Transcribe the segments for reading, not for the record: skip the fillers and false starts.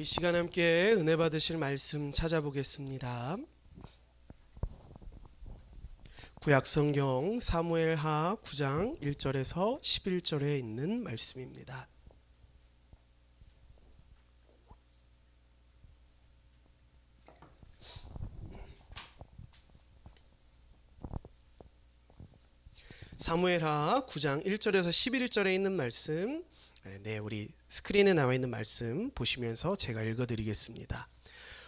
이 시간 함께 은혜 받으실 말씀 찾아보겠습니다. 구약성경 사무엘하 9장 1절에서 11절에 있는 말씀입니다. 사무엘하 9장 1절에서 11절에 있는 말씀, 우리 스크린에 나와 있는 말씀 보시면서 제가 읽어드리겠습니다.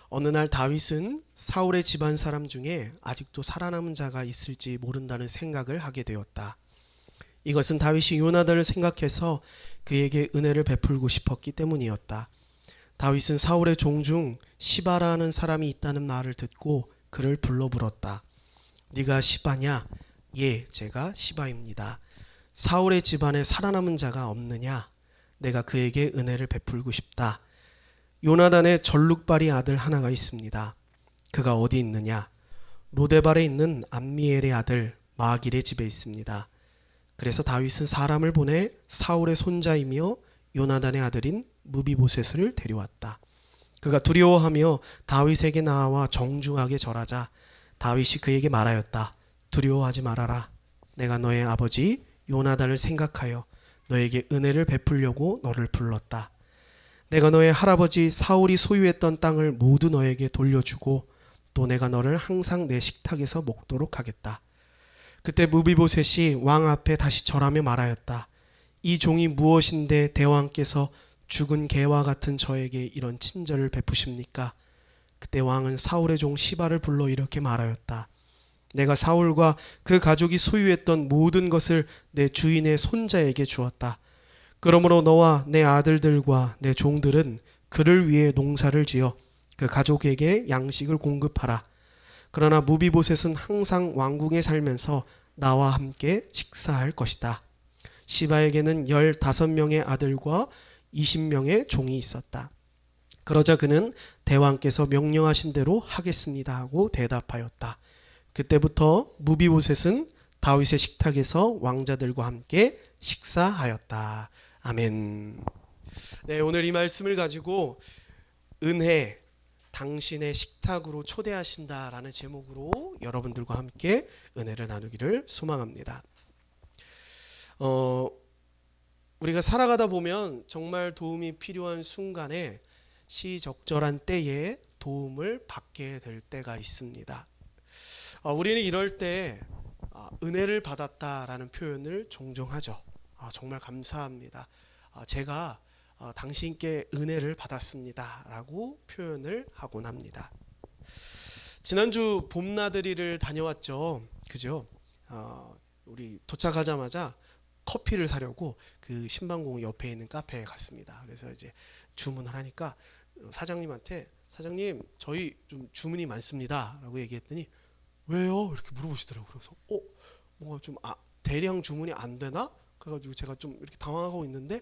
어느 날 다윗은 사울의 집안 사람 중에 아직도 살아남은 자가 있을지 모른다는 생각을 하게 되었다. 이것은 다윗이 요나단을 생각해서 그에게 은혜를 베풀고 싶었기 때문이었다. 다윗은 사울의 종 중 시바라는 사람이 있다는 말을 듣고 그를 불러 물었다. 네가 시바냐? 예, 제가 시바입니다. 사울의 집안에 살아남은 자가 없느냐? 내가 그에게 은혜를 베풀고 싶다. 요나단의 절룩발이 아들 하나가 있습니다. 그가 어디 있느냐? 로데발에 있는 암미엘의 아들 마길의 집에 있습니다. 그래서 다윗은 사람을 보내 사울의 손자이며 요나단의 아들인 무비보셋을 데려왔다. 그가 두려워하며 다윗에게 나와 정중하게 절하자 다윗이 그에게 말하였다. 두려워하지 말아라. 내가 너의 아버지 요나단을 생각하여 너에게 은혜를 베풀려고 너를 불렀다. 내가 너의 할아버지 사울이 소유했던 땅을 모두 너에게 돌려주고 또 내가 너를 항상 내 식탁에서 먹도록 하겠다. 그때 무비보셋이 왕 앞에 다시 절하며 말하였다. 이 종이 무엇인데 대왕께서 죽은 개와 같은 저에게 이런 친절을 베푸십니까? 그때 왕은 사울의 종 시바를 불러 이렇게 말하였다. 내가 사울과 그 가족이 소유했던 모든 것을 내 주인의 손자에게 주었다. 그러므로 너와 내 아들들과 내 종들은 그를 위해 농사를 지어 그 가족에게 양식을 공급하라. 그러나 무비보셋은 항상 왕궁에 살면서 나와 함께 식사할 것이다. 시바에게는 15명의 아들과 20명의 종이 있었다. 그러자 그는 대왕께서 명령하신 대로 하겠습니다 하고 대답하였다. 그때부터 무비보셋은 다윗의 식탁에서 왕자들과 함께 식사하였다. 아멘. 네, 오늘 이 말씀을 가지고 은혜, 당신의 식탁으로 초대하신다라는 제목으로 여러분들과 함께 은혜를 나누기를 소망합니다. 우리가 살아가다 보면 정말 도움이 필요한 순간에 시적절한 때에 도움을 받게 될 때가 있습니다. 우리는 이럴 때 은혜를 받았다라는 표현을 종종 하죠. 정말 감사합니다. 제가 당신께 은혜를 받았습니다 라고 표현을 하곤 합니다. 지난주 봄나들이를 다녀왔죠. 그죠? 우리 도착하자마자 커피를 사려고 그 신방공 옆에 있는 카페에 갔습니다. 그래서 이제 주문을 하니까 사장님한테 사장님 저희 좀 주문이 많습니다 라고 얘기했더니 왜요? 이렇게 물어보시더라고요. 그래서 뭔가 좀 대량 주문이 안 되나? 그래가지고 제가 좀 이렇게 당황하고 있는데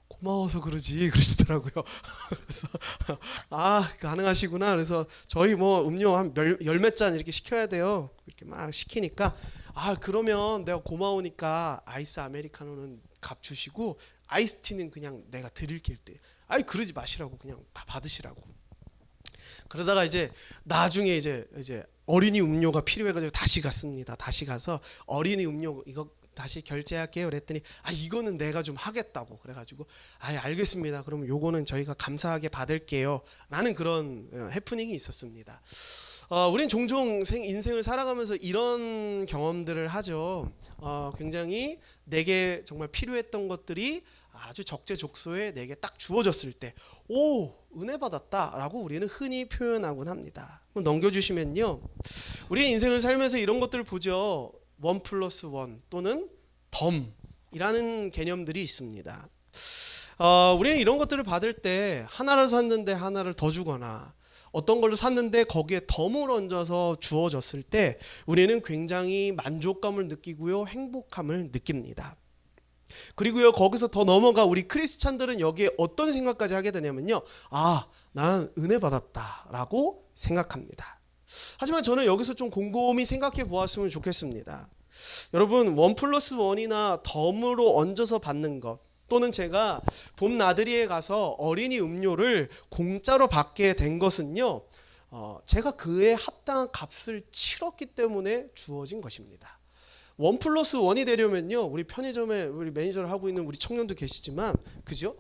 고마워서 그러지 그러시더라고요. 그래서 가능하시구나. 그래서 저희 뭐 음료 한 열 몇 잔 이렇게 시켜야 돼요. 이렇게 막 시키니까 그러면 내가 고마우니까 아이스 아메리카노는 값 주시고 아이스티는 그냥 내가 드릴게 때. 그러지 마시라고 그냥 다 받으시라고. 그러다가 이제 나중에 이제 어린이 음료가 필요해가지고 다시 갔습니다. 다시 가서 어린이 음료 이거 다시 결제할게요. 그랬더니 이거는 내가 좀 하겠다고 그래가지고 알겠습니다. 그러면 요거는 저희가 감사하게 받을게요. 라는 그런 해프닝이 있었습니다. 우린 종종 인생을 살아가면서 이런 경험들을 하죠. 굉장히 내게 정말 필요했던 것들이 아주 적재적소에 내게 딱 주어졌을 때 은혜 받았다 라고 우리는 흔히 표현하곤 합니다. 넘겨주시면요, 우리의 인생을 살면서 이런 것들을 보죠. 1+1 또는 덤이라는 개념들이 있습니다. 우리는 이런 것들을 받을 때 하나를 샀는데 하나를 더 주거나 어떤 걸로 샀는데 거기에 덤을 얹어서 주어졌을 때 우리는 굉장히 만족감을 느끼고요, 행복함을 느낍니다. 그리고요, 거기서 더 넘어가 우리 크리스찬들은 여기에 어떤 생각까지 하게 되냐면요, 난 은혜 받았다 라고 생각합니다. 하지만 저는 여기서 좀 곰곰이 생각해 보았으면 좋겠습니다. 여러분, 1+1이나 덤으로 얹어서 받는 것, 또는 제가 봄 나들이에 가서 어린이 음료를 공짜로 받게 된 것은요, 제가 그에 합당한 값을 치렀기 때문에 주어진 것입니다. 1+1이 되려면요, 우리 편의점에 우리 매니저를 하고 있는 우리 청년도 계시지만, 그죠?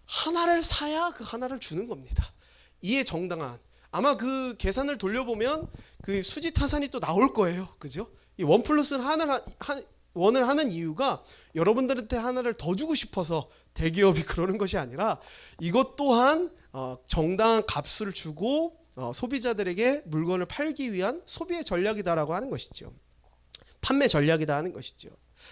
하나를 사야 그 하나를 주는 겁니다. 이에 정당한, 아마 그 계산을 돌려보면 그 수지 타산이 또 나올 거예요. 그죠? 이 1+1을 하는 이유가 여러분들한테 하나를 더 주고 싶어서 대기업이 그러는 것이 아니라, 이것 또한 정당한 값을 주고 소비자들에게 물건을 팔기 위한 소비의 전략이다라고 하는 것이죠. 판매 전략이다 하는 것이죠.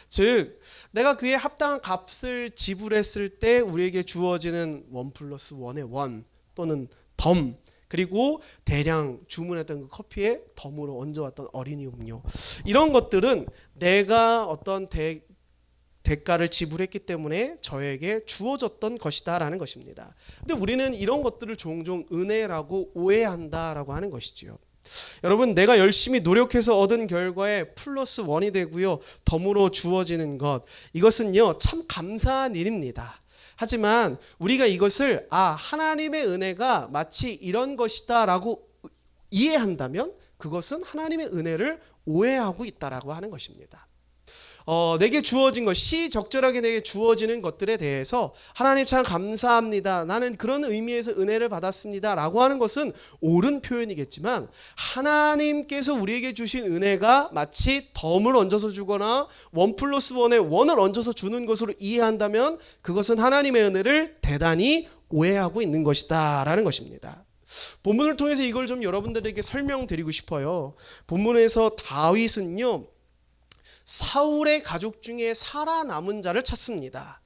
즉, 내가 그에 합당한 값을 지불했을 때 우리에게 주어지는 1+1의 원 또는 덤, 그리고 대량 주문했던 그 커피에 덤으로 얹어왔던 어린이 음료, 이런 것들은 내가 어떤 대가를 지불했기 때문에 저에게 주어졌던 것이다 라는 것입니다. 근데 우리는 이런 것들을 종종 은혜라고 오해한다라고 하는 것이지요. 여러분, 내가 열심히 노력해서 얻은 결과에 +1이 되고요, 덤으로 주어지는 것, 이것은요 참 감사한 일입니다. 하지만 우리가 이것을 하나님의 은혜가 마치 이런 것이다 라고 이해한다면 그것은 하나님의 은혜를 오해하고 있다라고 하는 것입니다. 내게 주어진 것, 시적절하게 내게 주어지는 것들에 대해서 하나님 참 감사합니다, 나는 그런 의미에서 은혜를 받았습니다 라고 하는 것은 옳은 표현이겠지만, 하나님께서 우리에게 주신 은혜가 마치 덤을 얹어서 주거나 1+1에 1을 얹어서 주는 것으로 이해한다면 그것은 하나님의 은혜를 대단히 오해하고 있는 것이다 라는 것입니다. 본문을 통해서 이걸 좀 여러분들에게 설명드리고 싶어요. 본문에서 다윗은요, 사울의 가족 중에 살아남은 자를 찾습니다.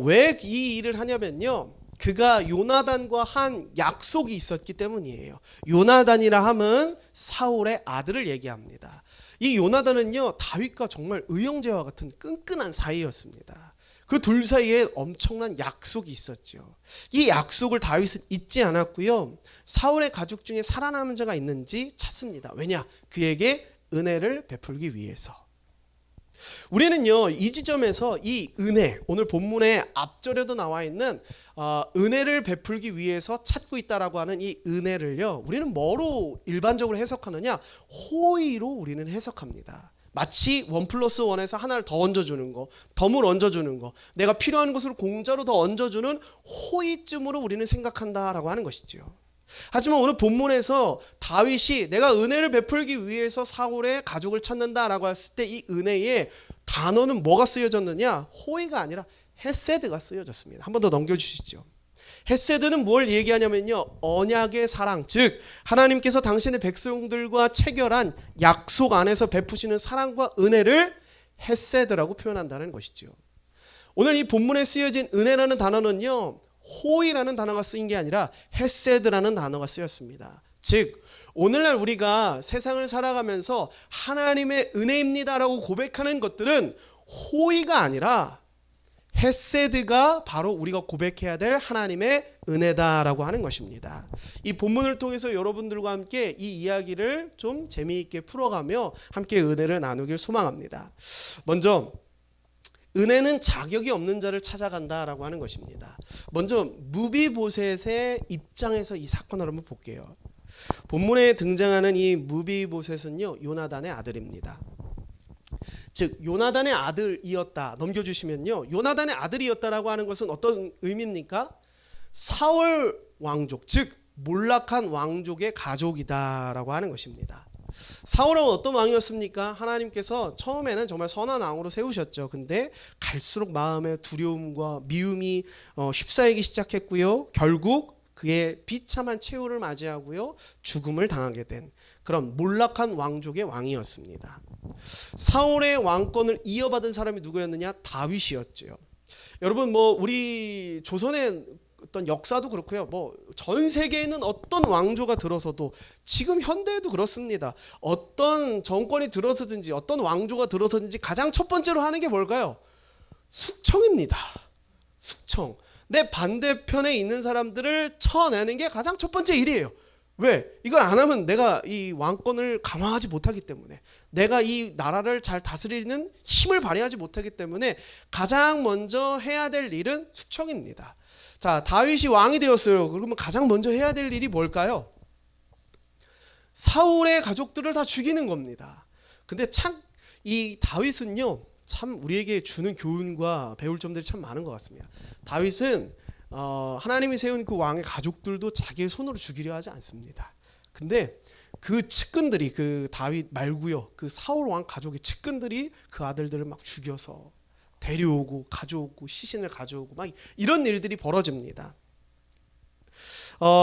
왜 이 일을 하냐면요, 그가 요나단과 한 약속이 있었기 때문이에요. 요나단이라 함은 사울의 아들을 얘기합니다. 이 요나단은요, 다윗과 정말 의형제와 같은 끈끈한 사이였습니다. 그 둘 사이에 엄청난 약속이 있었죠. 이 약속을 다윗은 잊지 않았고요, 사울의 가족 중에 살아남은 자가 있는지 찾습니다. 왜냐? 그에게 은혜를 베풀기 위해서. 우리는요, 이 지점에서 이 은혜, 오늘 본문의 앞절에도 나와 있는 은혜를 베풀기 위해서 찾고 있다라고 하는 이 은혜를요, 우리는 뭐로 일반적으로 해석하느냐? 호의로 우리는 해석합니다. 마치 1+1에서 하나를 더 얹어주는 거, 덤을 얹어주는 거, 내가 필요한 것을 공짜로 더 얹어주는 호의쯤으로 우리는 생각한다라고 하는 것이죠. 하지만 오늘 본문에서 다윗이 내가 은혜를 베풀기 위해서 사울의 가족을 찾는다라고 했을 때 이 은혜의 단어는 뭐가 쓰여졌느냐? 호의가 아니라 헤세드가 쓰여졌습니다. 한 번 더 넘겨주시죠. 헤세드는 뭘 얘기하냐면요, 언약의 사랑, 즉 하나님께서 당신의 백성들과 체결한 약속 안에서 베푸시는 사랑과 은혜를 헤세드라고 표현한다는 것이죠. 오늘 이 본문에 쓰여진 은혜라는 단어는요, 호의라는 단어가 쓰인 게 아니라 헤세드라는 단어가 쓰였습니다. 즉 오늘날 우리가 세상을 살아가면서 하나님의 은혜입니다라고 고백하는 것들은 호의가 아니라 헤세드가 바로 우리가 고백해야 될 하나님의 은혜다라고 하는 것입니다. 이 본문을 통해서 여러분들과 함께 이 이야기를 좀 재미있게 풀어가며 함께 은혜를 나누길 소망합니다. 먼저 은혜는 자격이 없는 자를 찾아간다라고 하는 것입니다. 먼저 무비보셋의 입장에서 이 사건을 한번 볼게요. 본문에 등장하는 이 무비보셋은요, 요나단의 아들입니다. 즉 요나단의 아들이었다. 넘겨주시면요, 요나단의 아들이었다라고 하는 것은 어떤 의미입니까? 사울 왕족, 즉 몰락한 왕족의 가족이다라고 하는 것입니다. 사울은 어떤 왕이었습니까? 하나님께서 처음에는 정말 선한 왕으로 세우셨죠. 근데 갈수록 마음의 두려움과 미움이 휩싸이기 시작했고요, 결국 그의 비참한 최후를 맞이하고요, 죽음을 당하게 된 그런 몰락한 왕족의 왕이었습니다. 사울의 왕권을 이어받은 사람이 누구였느냐? 다윗이었죠. 여러분, 우리 조선의 어떤 역사도 그렇고요, 전 세계에 있는 어떤 왕조가 들어서도 지금 현대에도 그렇습니다. 어떤 정권이 들어서든지 어떤 왕조가 들어서든지 가장 첫 번째로 하는 게 뭘까요? 숙청입니다. 숙청. 내 반대편에 있는 사람들을 쳐내는 게 가장 첫 번째 일이에요. 왜? 이걸 안 하면 내가 이 왕권을 강화하지 못하기 때문에, 내가 이 나라를 잘 다스리는 힘을 발휘하지 못하기 때문에 가장 먼저 해야 될 일은 숙청입니다. 자, 다윗이 왕이 되었어요. 그러면 가장 먼저 해야 될 일이 뭘까요? 사울의 가족들을 다 죽이는 겁니다. 근데 참 이 다윗은요, 참 우리에게 주는 교훈과 배울 점들이 참 많은 것 같습니다. 다윗은 하나님이 세운 그 왕의 가족들도 자기의 손으로 죽이려 하지 않습니다. 근데 그 측근들이, 그 다윗 말고요, 그 사울 왕 가족의 측근들이 그 아들들을 막 죽여서 데려오고 가져오고 시신을 가져오고 막 이런 일들이 벌어집니다.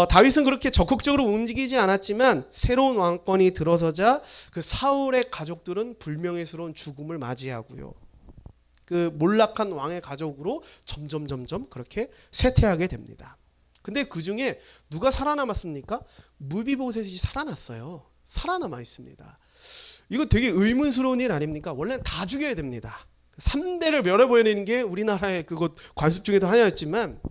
다윗은 그렇게 적극적으로 움직이지 않았지만 새로운 왕권이 들어서자 그 사울의 가족들은 불명예스러운 죽음을 맞이하고요, 그 몰락한 왕의 가족으로 점점 그렇게 쇠퇴하게 됩니다. 근데 그 중에 누가 살아남았습니까? 무비보셋이 살아났어요. 살아남아 있습니다. 이거 되게 의문스러운 일 아닙니까? 원래는 다 죽여야 됩니다. 3대를 멸해버리는 게 우리나라의 그것 관습 중에도 하나였지만,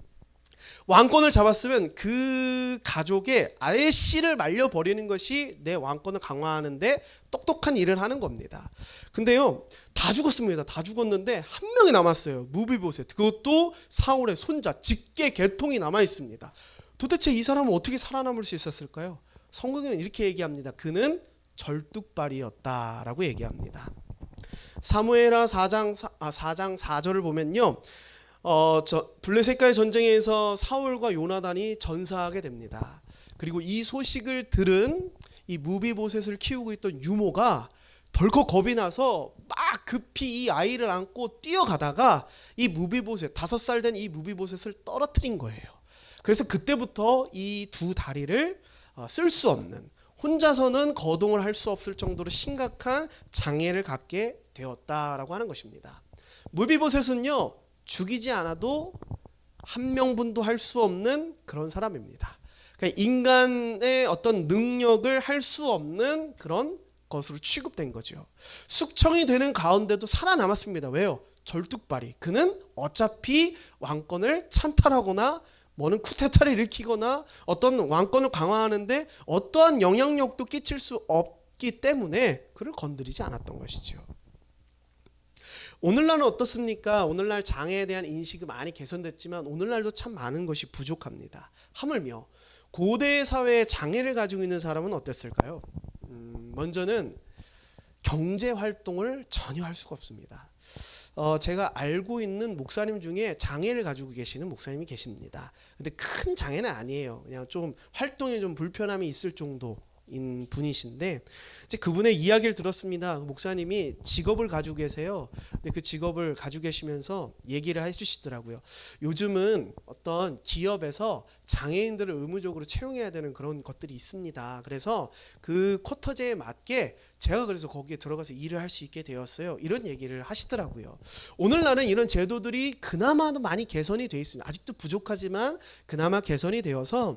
왕권을 잡았으면 그 가족의 아예 씨를 말려버리는 것이 내 왕권을 강화하는데 똑똑한 일을 하는 겁니다. 근데요, 다 죽었습니다. 다 죽었는데 한 명이 남았어요. 무비보셋. 그것도 사울의 손자, 직계 계통이 남아 있습니다. 도대체 이 사람은 어떻게 살아남을 수 있었을까요? 성경은 이렇게 얘기합니다. 그는 절뚝발이었다라고 얘기합니다. 사무엘하 4장 4절을 보면요, 블레셋과의 전쟁에서 사울과 요나단이 전사하게 됩니다. 그리고 이 소식을 들은 이 무비보셋을 키우고 있던 유모가 덜컥 겁이 나서 막 급히 이 아이를 안고 뛰어가다가 이 무비보셋, 5살 된 이 무비보셋을 떨어뜨린 거예요. 그래서 그때부터 이 두 다리를 쓸 수 없는, 혼자서는 거동을 할 수 없을 정도로 심각한 장애를 갖게 되었다라고 하는 것입니다. 무비보셋은요, 죽이지 않아도 한 명분도 할 수 없는 그런 사람입니다. 그러니까 인간의 어떤 능력을 할 수 없는 그런 것으로 취급된 거죠. 숙청이 되는 가운데도 살아남았습니다. 왜요? 절뚝발이. 그는 어차피 왕권을 찬탈하거나 뭐는 쿠데타를 일으키거나 어떤 왕권을 강화하는데 어떠한 영향력도 끼칠 수 없기 때문에 그를 건드리지 않았던 것이죠. 오늘날은 어떻습니까? 오늘날 장애에 대한 인식이 많이 개선됐지만 오늘날도 참 많은 것이 부족합니다. 하물며 고대 사회에 장애를 가지고 있는 사람은 어땠을까요? 먼저는 경제 활동을 전혀 할 수가 없습니다. 제가 알고 있는 목사님 중에 장애를 가지고 계시는 목사님이 계십니다. 근데 큰 장애는 아니에요. 그냥 좀 활동에 좀 불편함이 있을 정도인 분이신데, 이제 그분의 이야기를 들었습니다. 목사님이 직업을 가지고 계세요. 근데 그 직업을 가지고 계시면서 얘기를 해주시더라고요. 요즘은 어떤 기업에서 장애인들을 의무적으로 채용해야 되는 그런 것들이 있습니다. 그래서 그 쿼터제에 맞게 제가 그래서 거기에 들어가서 일을 할 수 있게 되었어요. 이런 얘기를 하시더라고요. 오늘날은 이런 제도들이 그나마 많이 개선이 되어 있습니다. 아직도 부족하지만 그나마 개선이 되어서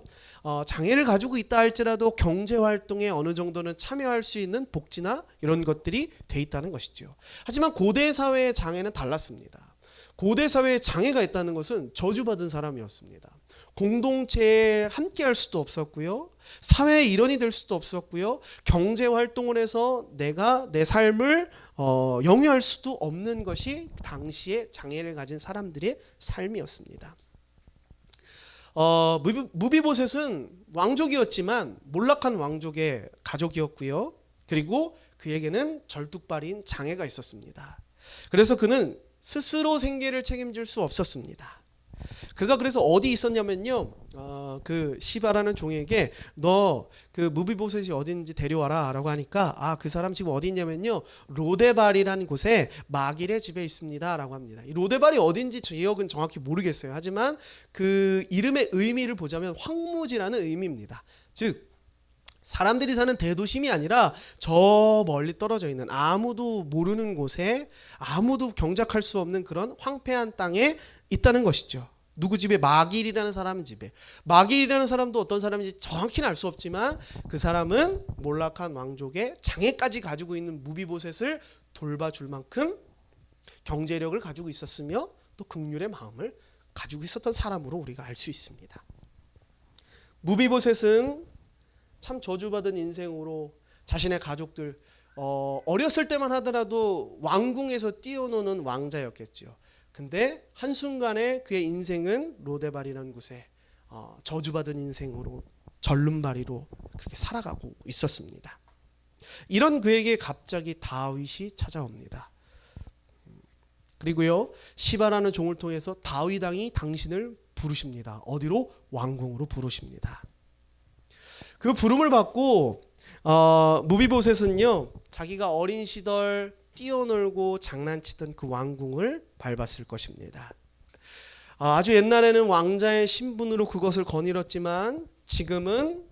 장애를 가지고 있다 할지라도 경제활동에 어느 정도는 참여할 수 있는 복지나 이런 것들이 돼 있다는 것이죠. 하지만 고대 사회의 장애는 달랐습니다. 고대 사회에 장애가 있다는 것은 저주받은 사람이었습니다. 공동체에 함께할 수도 없었고요, 사회의 일원이 될 수도 없었고요, 경제 활동을 해서 내가 내 삶을 영위할 수도 없는 것이 당시에 장애를 가진 사람들의 삶이었습니다. 무비보셋은 왕족이었지만 몰락한 왕족의 가족이었고요, 그리고 그에게는 절뚝발인 장애가 있었습니다. 그래서 그는 스스로 생계를 책임질 수 없었습니다. 그가 그래서 어디 있었냐면요, 그 시바라는 종에게 너 그 무비보셋이 어딘지 데려와라 라고 하니까, 그 사람 지금 어디 있냐면요, 로데발이라는 곳에 마길의 집에 있습니다 라고 합니다. 이 로데발이 어딘지 지역은 정확히 모르겠어요. 하지만 그 이름의 의미를 보자면 황무지라는 의미입니다. 즉 사람들이 사는 대도심이 아니라 저 멀리 떨어져 있는 아무도 모르는 곳에, 아무도 경작할 수 없는 그런 황폐한 땅에 있다는 것이죠. 누구 집에? 마길이라는 사람 집에. 마길이라는 사람도 어떤 사람인지 정확히는 알 수 없지만 그 사람은 몰락한 왕족의 장애까지 가지고 있는 무비보셋을 돌봐줄 만큼 경제력을 가지고 있었으며 또 긍휼의 마음을 가지고 있었던 사람으로 우리가 알 수 있습니다. 무비보셋은 참 저주받은 인생으로 자신의 가족들 어렸을 때만 하더라도 왕궁에서 뛰어노는 왕자였겠지요. 근데 한순간에 그의 인생은 로데발이라는 곳에 저주받은 인생으로 절름발이로 그렇게 살아가고 있었습니다. 이런 그에게 갑자기 다윗이 찾아옵니다. 그리고요 시바라는 종을 통해서 다윗 왕이 당신을 부르십니다. 어디로? 왕궁으로 부르십니다. 그 부름을 받고 무비보셋은요 자기가 어린 시절 뛰어놀고 장난치던 그 왕궁을 밟았을 것입니다. 아주 옛날에는 왕자의 신분으로 그것을 거닐었지만 지금은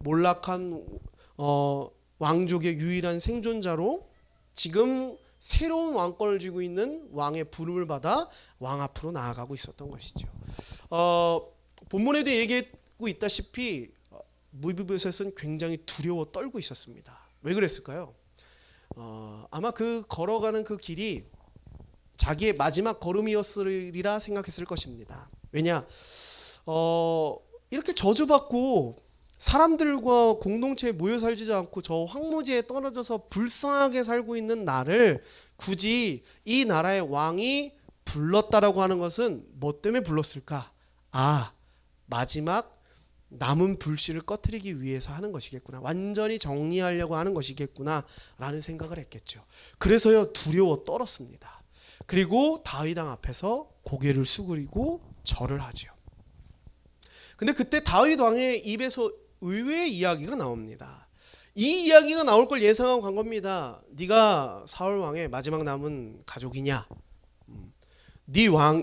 몰락한 왕족의 유일한 생존자로 지금 새로운 왕권을 쥐고 있는 왕의 부름을 받아 왕 앞으로 나아가고 있었던 것이죠. 본문에도 얘기하고 있다시피 무비보셋은 굉장히 두려워 떨고 있었습니다. 왜 그랬을까요? 아마 그 걸어가는 그 길이 자기의 마지막 걸음이었으리라 생각했을 것입니다. 왜냐? 이렇게 저주받고 사람들과 공동체에 모여 살지도 않고 저 황무지에 떨어져서 불쌍하게 살고 있는 나를 굳이 이 나라의 왕이 불렀다라고 하는 것은 뭐 때문에 불렀을까? 마지막 남은 불씨를 꺼트리기 위해서 하는 것이겠구나. 완전히 정리하려고 하는 것이겠구나 라는 생각을 했겠죠. 그래서요 두려워 떨었습니다. 그리고 다윗 왕 앞에서 고개를 수그리고 절을 하죠. 근데 그때 다윗 왕의 입에서 의외의 이야기가 나옵니다. 이 이야기가 나올 걸 예상하고 간 겁니다. 네가 사울 왕의 마지막 남은 가족이냐?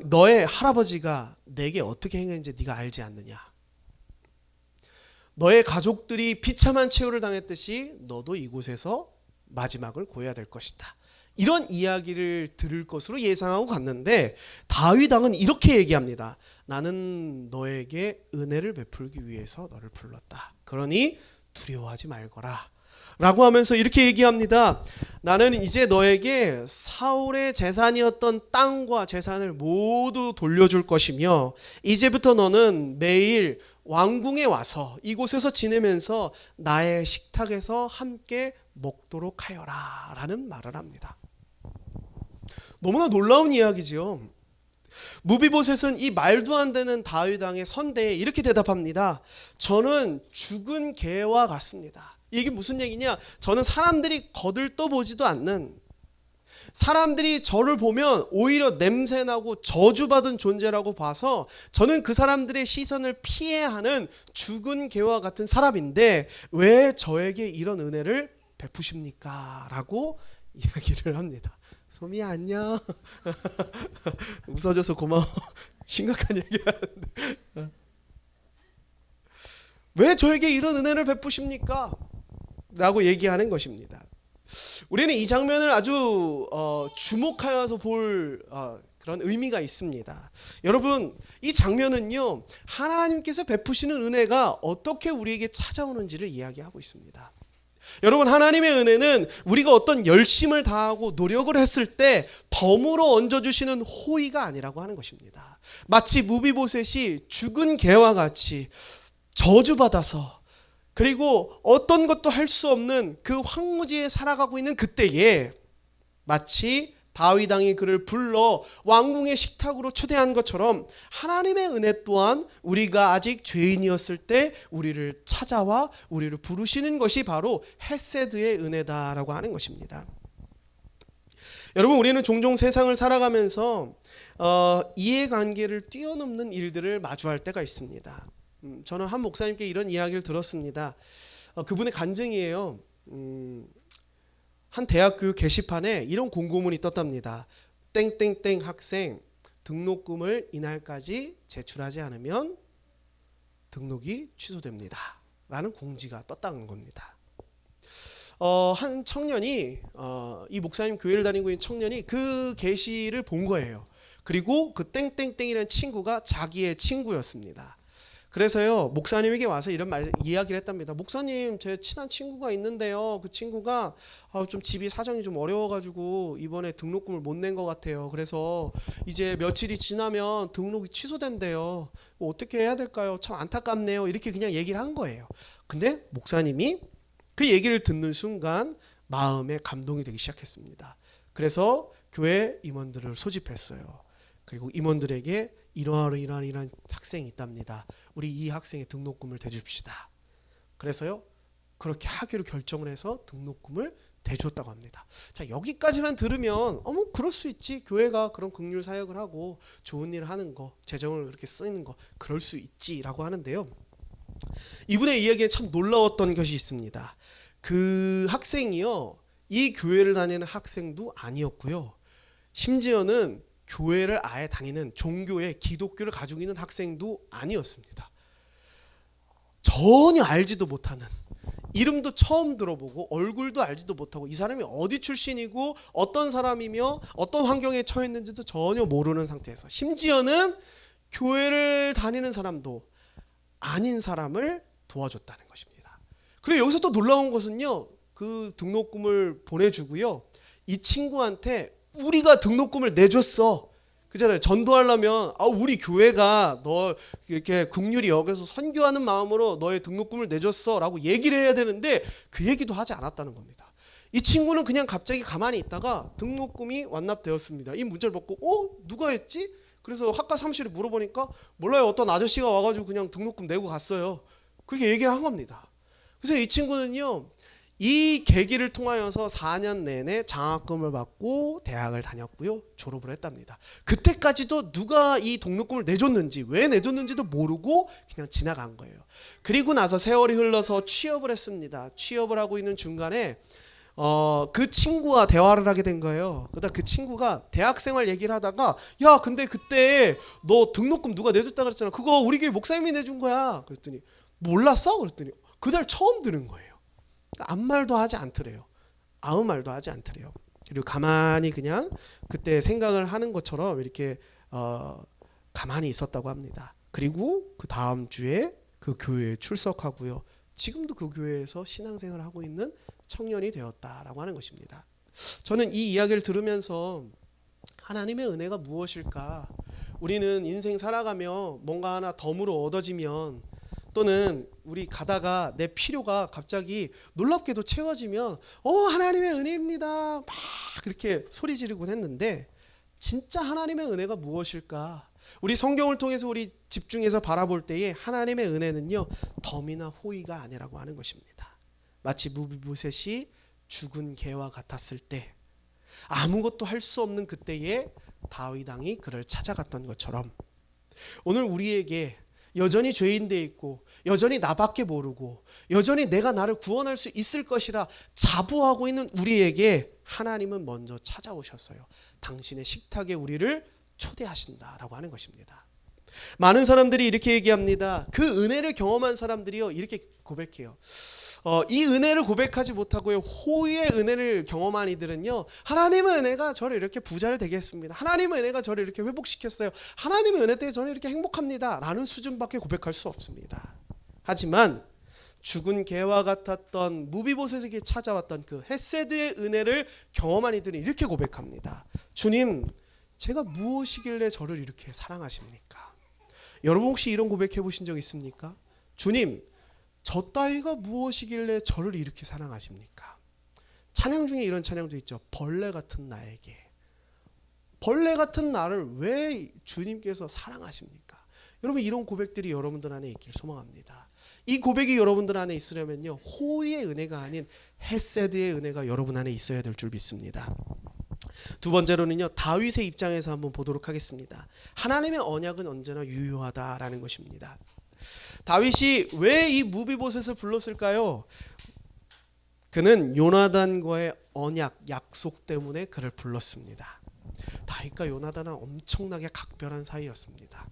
너의 할아버지가 내게 어떻게 행했는지 네가 알지 않느냐? 너의 가족들이 비참한 최후를 당했듯이 너도 이곳에서 마지막을 고해야 될 것이다. 이런 이야기를 들을 것으로 예상하고 갔는데 다윗 왕은 이렇게 얘기합니다. 나는 너에게 은혜를 베풀기 위해서 너를 불렀다. 그러니 두려워하지 말거라 라고 하면서 이렇게 얘기합니다. 나는 이제 너에게 사울의 재산이었던 땅과 재산을 모두 돌려줄 것이며 이제부터 너는 매일 왕궁에 와서 이곳에서 지내면서 나의 식탁에서 함께 먹도록 하여라 라는 말을 합니다. 너무나 놀라운 이야기죠. 무비보셋은 이 말도 안 되는 다윗 왕의 선대에 이렇게 대답합니다. 저는 죽은 개와 같습니다. 이게 무슨 얘기냐? 저는 사람들이 거들떠보지도 않는, 사람들이 저를 보면 오히려 냄새나고 저주받은 존재라고 봐서 저는 그 사람들의 시선을 피해야 하는 죽은 개와 같은 사람인데 왜 저에게 이런 은혜를 베푸십니까? 라고 이야기를 합니다. 소미 안녕. 웃어줘서 고마워. 심각한 얘기하는데 왜 저에게 이런 은혜를 베푸십니까? 라고 얘기하는 것입니다. 우리는 이 장면을 아주 주목하여서 볼 그런 의미가 있습니다. 여러분, 이 장면은요 하나님께서 베푸시는 은혜가 어떻게 우리에게 찾아오는지를 이야기하고 있습니다. 여러분, 하나님의 은혜는 우리가 어떤 열심을 다하고 노력을 했을 때 덤으로 얹어주시는 호의가 아니라고 하는 것입니다. 마치 무비보셋이 죽은 개와 같이 저주받아서 그리고 어떤 것도 할 수 없는 그 황무지에 살아가고 있는 그때에 마치 다윗 왕이 그를 불러 왕궁의 식탁으로 초대한 것처럼 하나님의 은혜 또한 우리가 아직 죄인이었을 때 우리를 찾아와 우리를 부르시는 것이 바로 헤세드의 은혜다라고 하는 것입니다. 여러분, 우리는 종종 세상을 살아가면서 이해관계를 뛰어넘는 일들을 마주할 때가 있습니다. 저는 한 목사님께 이런 이야기를 들었습니다. 그분의 간증이에요. 한 대학교 게시판에 이런 공고문이 떴답니다. 땡땡땡 학생 등록금을 이날까지 제출하지 않으면 등록이 취소됩니다 라는 공지가 떴다는 겁니다. 한 청년이 이 목사님 교회를 다니고 있는 청년이 그 게시를 본 거예요. 그리고 그 땡땡땡이라는 친구가 자기의 친구였습니다. 그래서요 목사님에게 와서 이런 이야기를 했답니다. 목사님, 제 친한 친구가 있는데요, 그 친구가 좀 집이 사정이 좀 어려워가지고 이번에 등록금을 못 낸 것 같아요. 그래서 이제 며칠이 지나면 등록이 취소된대요. 뭐 어떻게 해야 될까요? 참 안타깝네요. 이렇게 그냥 얘기를 한 거예요. 근데 목사님이 그 얘기를 듣는 순간 마음에 감동이 되기 시작했습니다. 그래서 교회 임원들을 소집했어요. 그리고 임원들에게 이러한 학생이 있답니다. 우리 이 학생의 등록금을 대줍시다. 그래서요 그렇게 하기로 결정을 해서 등록금을 대주었다고 합니다. 자, 여기까지만 들으면 어머 그럴 수 있지, 교회가 그런 긍휼 사역을 하고 좋은 일을 하는 거, 재정을 그렇게 쓰는 거 그럴 수 있지라고 하는데요. 이분의 이야기에 참 놀라웠던 것이 있습니다. 그 학생이요 이 교회를 다니는 학생도 아니었고요, 심지어는 교회를 아예 다니는 종교의 기독교를 가지고 있는 학생도 아니었습니다. 전혀 알지도 못하는, 이름도 처음 들어보고 얼굴도 알지도 못하고 이 사람이 어디 출신이고 어떤 사람이며 어떤 환경에 처했는지도 전혀 모르는 상태에서, 심지어는 교회를 다니는 사람도 아닌 사람을 도와줬다는 것입니다. 그리고 여기서 또 놀라운 것은요, 그 등록금을 보내주고요, 이 친구한테 우리가 등록금을 내줬어. 그잖아요. 전도하려면 우리 교회가 너 이렇게 긍휼히 여겨서 선교하는 마음으로 너의 등록금을 내줬어라고 얘기를 해야 되는데 그 얘기도 하지 않았다는 겁니다. 이 친구는 그냥 갑자기 가만히 있다가 등록금이 완납되었습니다. 이 문자를 받고 누가 했지? 그래서 학과 사무실에 물어보니까 몰라요. 어떤 아저씨가 와가지고 그냥 등록금 내고 갔어요. 그렇게 얘기를 한 겁니다. 그래서 이 친구는요, 이 계기를 통하여서 4년 내내 장학금을 받고 대학을 다녔고요, 졸업을 했답니다. 그때까지도 누가 이 등록금을 내줬는지 왜 내줬는지도 모르고 그냥 지나간 거예요. 그리고 나서 세월이 흘러서 취업을 했습니다. 취업을 하고 있는 중간에 그 친구와 대화를 하게 된 거예요. 그러다 그 친구가 대학생활 얘기를 하다가 야 근데 그때 너 등록금 누가 내줬다 그랬잖아. 그거 우리 교회 목사님이 내준 거야. 그랬더니 몰랐어? 그랬더니 그날 처음 들은 거예요. 아무 말도 하지 않더래요. 아무 말도 하지 않더래요. 그리고 가만히 그냥 그때 생각을 하는 것처럼 이렇게 가만히 있었다고 합니다. 그리고 그 다음 주에 그 교회에 출석하고요, 지금도 그 교회에서 신앙생활을 하고 있는 청년이 되었다라고 하는 것입니다. 저는 이 이야기를 들으면서 하나님의 은혜가 무엇일까? 우리는 인생 살아가며 뭔가 하나 덤으로 얻어지면, 또는 우리 가다가 내 필요가 갑자기 놀랍게도 채워지면 하나님의 은혜입니다 막 그렇게 소리 지르곤 했는데, 진짜 하나님의 은혜가 무엇일까? 우리 성경을 통해서 우리 집중해서 바라볼 때에 하나님의 은혜는요 덤이나 호의가 아니라고 하는 것입니다. 마치 무비보셋이 죽은 개와 같았을 때, 아무것도 할 수 없는 그때에 다윗 왕이 그를 찾아갔던 것처럼, 오늘 우리에게 여전히 죄인돼 있고 여전히 나밖에 모르고 여전히 내가 나를 구원할 수 있을 것이라 자부하고 있는 우리에게 하나님은 먼저 찾아오셨어요. 당신의 식탁에 우리를 초대하신다라고 하는 것입니다. 많은 사람들이 이렇게 얘기합니다. 그 은혜를 경험한 사람들이요 이렇게 고백해요. 이 은혜를 고백하지 못하고요 호의의 은혜를 경험한 이들은요, 하나님의 은혜가 저를 이렇게 부자를 되게 했습니다. 하나님의 은혜가 저를 이렇게 회복시켰어요. 하나님의 은혜 때문에 저는 이렇게 행복합니다 라는 수준밖에 고백할 수 없습니다. 하지만 죽은 개와 같았던 무비보셋에게 찾아왔던 그 헤세드의 은혜를 경험한 이들은 이렇게 고백합니다. 주님, 제가 무엇이길래 저를 이렇게 사랑하십니까? 여러분 혹시 이런 고백해 보신 적 있습니까? 주님, 저 따위가 무엇이길래 저를 이렇게 사랑하십니까? 찬양 중에 이런 찬양도 있죠. 벌레 같은 나에게. 벌레 같은 나를 왜 주님께서 사랑하십니까? 여러분 이런 고백들이 여러분들 안에 있길 소망합니다. 이 고백이 여러분들 안에 있으려면요 호의의 은혜가 아닌 헤세드의 은혜가 여러분 안에 있어야 될 줄 믿습니다. 두 번째로는요 다윗의 입장에서 한번 보도록 하겠습니다. 하나님의 언약은 언제나 유효하다라는 것입니다. 다윗이 왜 이 무비보셋을 불렀을까요? 그는 요나단과의 언약, 약속 때문에 그를 불렀습니다. 다윗과 요나단은 엄청나게 각별한 사이였습니다.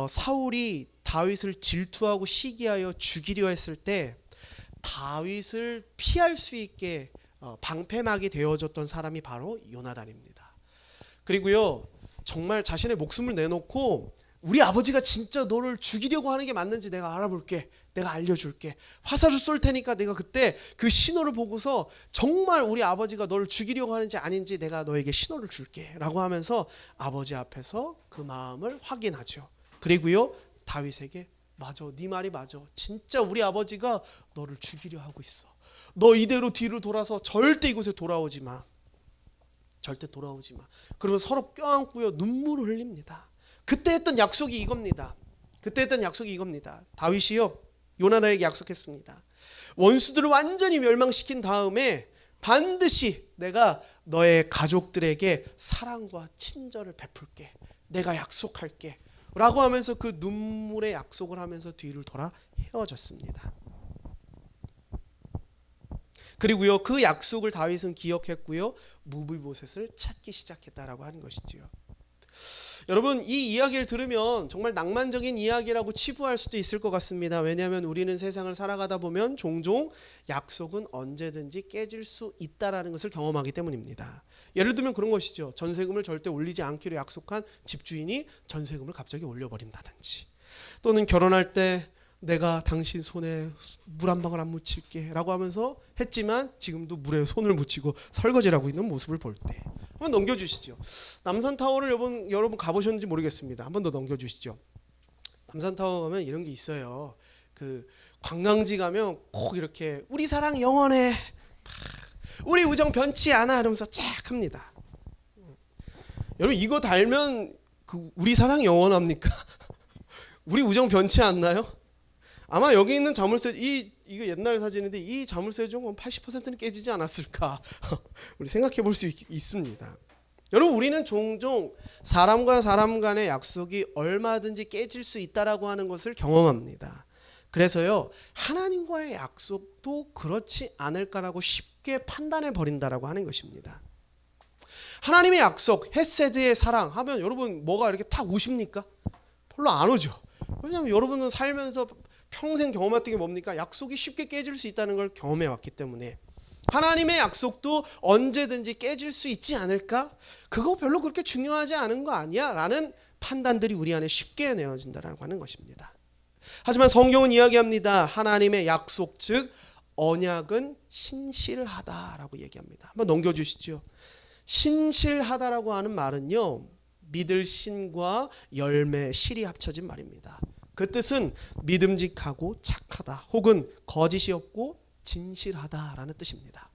사울이 다윗을 질투하고 시기하여 죽이려 했을 때 다윗을 피할 수 있게 방패막이 되어줬던 사람이 바로 요나단입니다. 그리고요 정말 자신의 목숨을 내놓고 우리 아버지가 진짜 너를 죽이려고 하는 게 맞는지 내가 알아볼게. 내가 알려줄게. 화살을 쏠 테니까 내가 그때 그 신호를 보고서 정말 우리 아버지가 너를 죽이려고 하는지 아닌지 내가 너에게 신호를 줄게 라고 하면서 아버지 앞에서 그 마음을 확인하죠. 그리고요, 다윗에게 맞아, 네 말이 맞아. 진짜 우리 아버지가 너를 죽이려 하고 있어. 너 이대로 뒤로 돌아서 절대 이곳에 돌아오지 마. 절대 돌아오지 마. 그러면 서로 껴안고요, 눈물을 흘립니다. 그때 했던 약속이 이겁니다. 다윗이요, 요나단에게 약속했습니다. 원수들을 완전히 멸망시킨 다음에 반드시 내가 너의 가족들에게 사랑과 친절을 베풀게. 내가 약속할게 라고 하면서 그 눈물의 약속을 하면서 뒤를 돌아 헤어졌습니다. 그리고요, 그 약속을 다윗은 기억했고요, 무비보셋을 찾기 시작했다라고 하는 것이지요. 여러분, 이 이야기를 들으면 정말 낭만적인 이야기라고 치부할 수도 있을 것 같습니다. 왜냐하면 우리는 세상을 살아가다 보면 종종 약속은 언제든지 깨질 수 있다라는 것을 경험하기 때문입니다. 예를 들면 그런 것이죠. 전세금을 절대 올리지 않기로 약속한 집주인이 전세금을 갑자기 올려버린다든지, 또는 결혼할 때 내가 당신 손에 물 한 방울 안 묻힐게 라고 하면서 했지만 지금도 물에 손을 묻히고 설거지를 하고 있는 모습을 볼 때. 한번 넘겨주시죠. 남산타워를 여러분 가보셨는지 모르겠습니다. 한번 더 넘겨주시죠. 남산타워 가면 이런 게 있어요. 그 관광지 가면 꼭 이렇게 우리 사랑 영원해, 우리 우정 변치 않아 이러면서 쫙 합니다. 여러분, 이거 달면 그 우리 사랑 영원합니까? 우리 우정 변치 않나요? 아마 여기 있는 자물쇠, 이거 옛날 사진인데 이 자물쇠 중 80%는 깨지지 않았을까 우리 생각해 볼 수 있습니다. 여러분, 우리는 종종 사람과 사람 간의 약속이 얼마든지 깨질 수 있다라고 하는 것을 경험합니다. 그래서요, 하나님과의 약속도 그렇지 않을까라고 쉽게 판단해 버린다라고 하는 것입니다. 하나님의 약속, 헤세드의 사랑 하면 여러분 뭐가 이렇게 탁 오십니까? 별로 안 오죠. 왜냐하면 여러분은 살면서 평생 경험했던 게 뭡니까? 약속이 쉽게 깨질 수 있다는 걸 경험해 왔기 때문에 하나님의 약속도 언제든지 깨질 수 있지 않을까? 그거 별로 그렇게 중요하지 않은 거 아니야? 라는 판단들이 우리 안에 쉽게 내어진다라고 하는 것입니다. 하지만 성경은 이야기합니다. 하나님의 약속, 즉 언약은 신실하다라고 얘기합니다. 한번 넘겨주시죠. 신실하다라고 하는 말은요, 믿을 신과 열매, 실이 합쳐진 말입니다. 그 뜻은 믿음직하고 착하다, 혹은 거짓이 없고 진실하다라는 뜻입니다.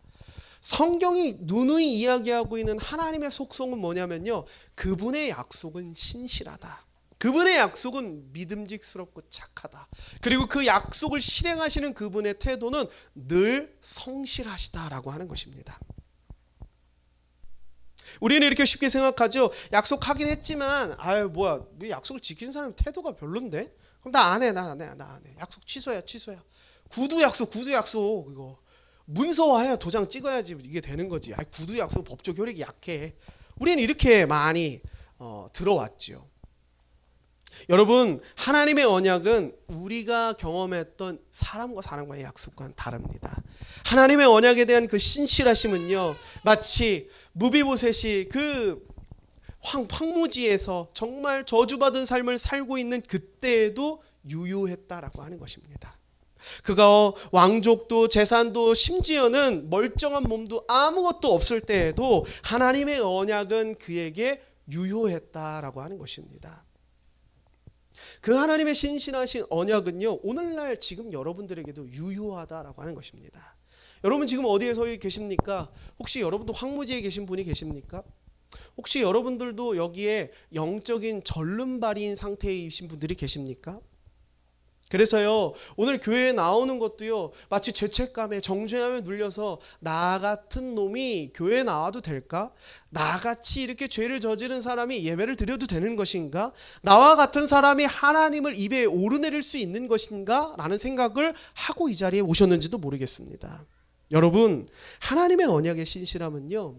성경이 누누이 이야기하고 있는 하나님의 속성은 뭐냐면요, 그분의 약속은 신실하다, 그분의 약속은 믿음직스럽고 착하다, 그리고 그 약속을 실행하시는 그분의 태도는 늘 성실하시다라고 하는 것입니다. 우리는 이렇게 쉽게 생각하죠. 약속하긴 했지만 뭐야, 약속을 지키는 사람 태도가 별론데? 그럼 나 안 해. 약속 취소야. 구두 약속 이거 문서화해야 도장 찍어야지 이게 되는 거지. 구두 약속 법적 효력이 약해. 우리는 이렇게 많이 들어왔죠. 여러분, 하나님의 언약은 우리가 경험했던 사람과 사람과의 약속과는 다릅니다. 하나님의 언약에 대한 그 신실하심은요, 마치 무비보셋이 그 황무지에서 정말 저주받은 삶을 살고 있는 그때에도 유효했다라고 하는 것입니다. 그가 왕족도 재산도 심지어는 멀쩡한 몸도 아무것도 없을 때에도 하나님의 언약은 그에게 유효했다라고 하는 것입니다. 그 하나님의 신실하신 언약은요, 오늘날 지금 여러분들에게도 유효하다라고 하는 것입니다. 여러분 지금 어디에 서 계십니까? 혹시 여러분도 황무지에 계신 분이 계십니까? 혹시 여러분들도 여기에 영적인 절름발이인 상태이신 분들이 계십니까? 그래서요, 오늘 교회에 나오는 것도요, 마치 죄책감에 정죄함에 눌려서 나 같은 놈이 교회에 나와도 될까? 나같이 이렇게 죄를 저지른 사람이 예배를 드려도 되는 것인가? 나와 같은 사람이 하나님을 입에 오르내릴 수 있는 것인가? 라는 생각을 하고 이 자리에 오셨는지도 모르겠습니다. 여러분, 하나님의 언약의 신실함은요,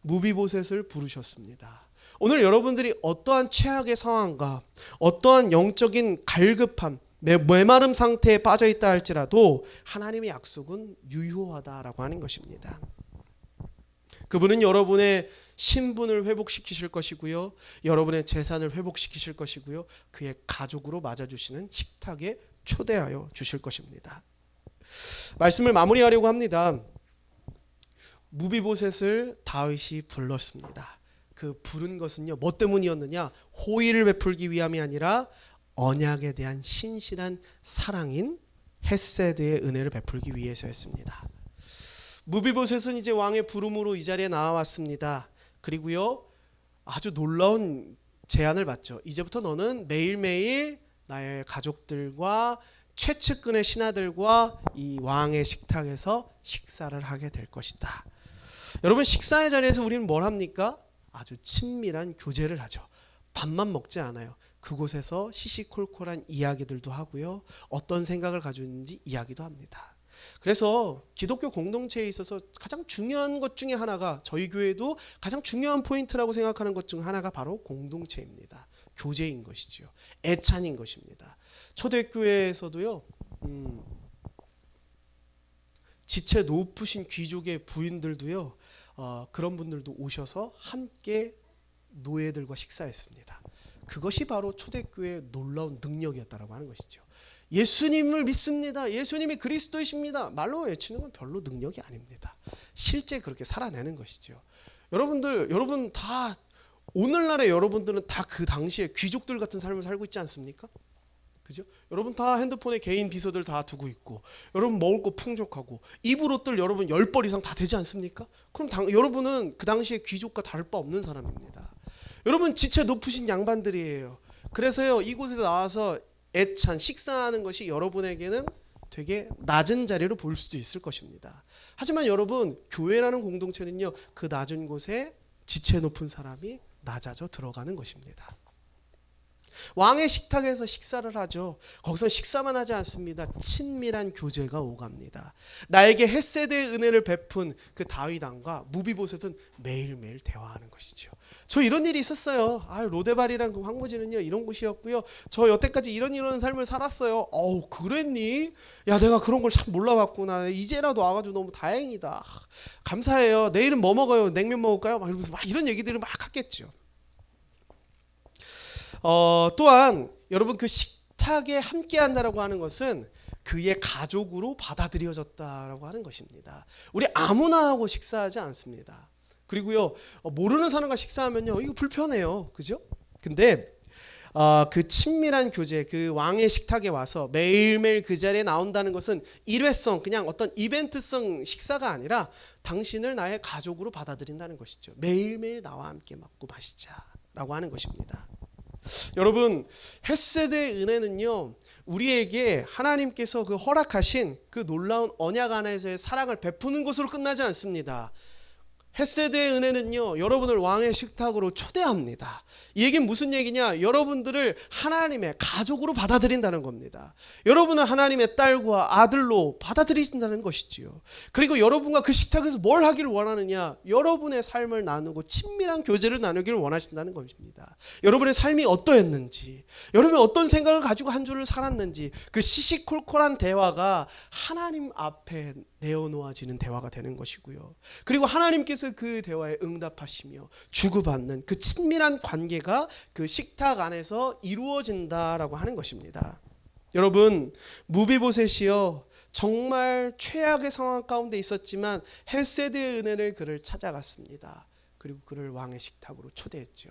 무비보셋을 부르셨습니다. 오늘 여러분들이 어떠한 최악의 상황과 어떠한 영적인 갈급함, 메마름 상태에 빠져 있다 할지라도 하나님의 약속은 유효하다라고 하는 것입니다. 그분은 여러분의 신분을 회복시키실 것이고요. 여러분의 재산을 회복시키실 것이고요. 그의 가족으로 맞아주시는 식탁에 초대하여 주실 것입니다. 말씀을 마무리하려고 합니다. 무비보셋을 다윗이 불렀습니다. 그 부른 것은요, 뭐 때문이었느냐? 호의를 베풀기 위함이 아니라 언약에 대한 신실한 사랑인 헤세드의 은혜를 베풀기 위해서였습니다. 무비보셋은 이제 왕의 부름으로 이 자리에 나와왔습니다. 그리고요, 아주 놀라운 제안을 받죠. 이제부터 너는 매일매일 나의 가족들과 최측근의 신하들과 이 왕의 식탁에서 식사를 하게 될 것이다. 여러분, 식사의 자리에서 우리는 뭘 합니까? 아주 친밀한 교제를 하죠. 밥만 먹지 않아요. 그곳에서 시시콜콜한 이야기들도 하고요. 어떤 생각을 가지고 있는지 이야기도 합니다. 그래서 기독교 공동체에 있어서 가장 중요한 것 중에 하나가, 저희 교회도 가장 중요한 포인트라고 생각하는 것 중 하나가 바로 공동체입니다. 교제인 것이죠. 애찬인 것입니다. 초대교회에서도요, 지체 높으신 귀족의 부인들도요, 그런 분들도 오셔서 함께 노예들과 식사했습니다. 그것이 바로 초대교회의 놀라운 능력이었다라고 하는 것이죠. 예수님을 믿습니다. 예수님이 그리스도이십니다. 말로 외치는 건 별로 능력이 아닙니다. 실제 그렇게 살아내는 것이죠. 여러분 다 오늘날의 여러분들은 다 그 당시에 귀족들 같은 삶을 살고 있지 않습니까? 그죠? 여러분 다 핸드폰에 개인 비서들 다 두고 있고, 여러분 먹을 거 풍족하고, 입을 옷들 여러분 10벌 이상 다 되지 않습니까? 그럼 여러분은 그 당시에 귀족과 다를 바 없는 사람입니다. 여러분 지체 높으신 양반들이에요. 그래서요, 이곳에서 나와서 애찬 식사하는 것이 여러분에게는 되게 낮은 자리로 보일 수도 있을 것입니다. 하지만 여러분, 교회라는 공동체는요, 그 낮은 곳에 지체 높은 사람이 낮아져 들어가는 것입니다. 왕의 식탁에서 식사를 하죠. 거기서 식사만 하지 않습니다. 친밀한 교제가 오갑니다. 나에게 헤세드의 은혜를 베푼 그 다윗 왕과 무비보셋은 매일매일 대화하는 것이죠. 저 이런 일이 있었어요. 로데발이라는 그 황무지는요, 이런 곳이었고요. 저 여태까지 이런 삶을 살았어요. 그랬니? 야, 내가 그런 걸 참 몰라봤구나. 이제라도 와가지고 너무 다행이다. 감사해요. 내일은 뭐 먹어요? 냉면 먹을까요? 막 이러면서 막 이런 얘기들을 막 하겠죠. 또한 여러분, 그 식탁에 함께 한다라고 하는 것은 그의 가족으로 받아들여졌다라고 하는 것입니다. 우리 아무나 하고 식사하지 않습니다. 그리고요, 모르는 사람과 식사하면요, 이거 불편해요. 그죠? 근데 그 친밀한 교제, 그 왕의 식탁에 와서 매일매일 그 자리에 나온다는 것은 일회성, 그냥 어떤 이벤트성 식사가 아니라 당신을 나의 가족으로 받아들인다는 것이죠. 매일매일 나와 함께 먹고 마시자라고 하는 것입니다. 여러분, 헤세드의 은혜는요, 우리에게 하나님께서 그 허락하신 그 놀라운 언약 안에서의 사랑을 베푸는 것으로 끝나지 않습니다. 헤세드의 은혜는요, 여러분을 왕의 식탁으로 초대합니다. 이 얘기는 무슨 얘기냐? 여러분들을 하나님의 가족으로 받아들인다는 겁니다. 여러분을 하나님의 딸과 아들로 받아들이신다는 것이지요. 그리고 여러분과 그 식탁에서 뭘 하기를 원하느냐? 여러분의 삶을 나누고 친밀한 교제를 나누기를 원하신다는 것입니다. 여러분의 삶이 어떠했는지, 여러분이 어떤 생각을 가지고 한 주를 살았는지, 그 시시콜콜한 대화가 하나님 앞에 내어놓아지는 대화가 되는 것이고요. 그리고 하나님께서 그 대화에 응답하시며 주고받는 그 친밀한 관계가 그 식탁 안에서 이루어진다라고 하는 것입니다. 여러분, 무비보셋이요, 정말 최악의 상황 가운데 있었지만 헤세드의 은혜를 그를 찾아갔습니다. 그리고 그를 왕의 식탁으로 초대했죠.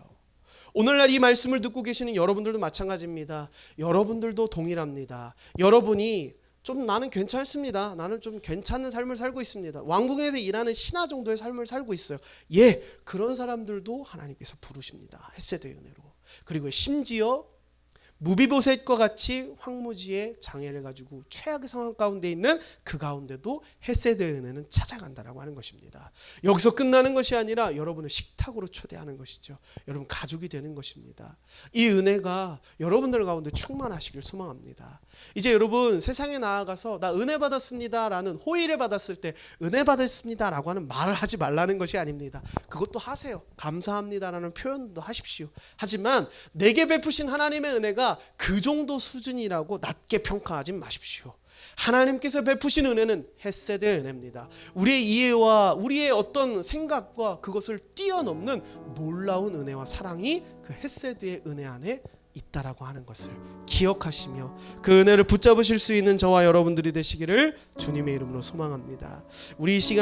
오늘날 이 말씀을 듣고 계시는 여러분들도 마찬가지입니다. 여러분들도 동일합니다. 여러분이 좀 나는 괜찮습니다. 나는 좀 괜찮은 삶을 살고 있습니다. 왕궁에서 일하는 신하 정도의 삶을 살고 있어요. 예, 그런 사람들도 하나님께서 부르십니다. 헤세드의 은혜로. 그리고 심지어 무비보셋과 같이 황무지의 장애를 가지고 최악의 상황 가운데 있는 그 가운데도 헤세드의 은혜는 찾아간다라고 하는 것입니다. 여기서 끝나는 것이 아니라 여러분을 식탁으로 초대하는 것이죠. 여러분 가족이 되는 것입니다. 이 은혜가 여러분들 가운데 충만하시길 소망합니다. 이제 여러분 세상에 나아가서 나 은혜 받았습니다 라는 호의를 받았을 때 은혜 받았습니다 라고 하는 말을 하지 말라는 것이 아닙니다. 그것도 하세요. 감사합니다 라는 표현도 하십시오. 하지만 내게 베푸신 하나님의 은혜가 그 정도 수준이라고 낮게 평가하지 마십시오. 하나님께서 베푸신 은혜는 헤세드의 은혜입니다. 우리의 이해와 우리의 어떤 생각과 그것을 뛰어넘는 놀라운 은혜와 사랑이 그 헤세드의 은혜 안에 있다라고 하는 것을 기억하시며 그 은혜를 붙잡으실 수 있는 저와 여러분들이 되시기를 주님의 이름으로 소망합니다. 우리 이 시간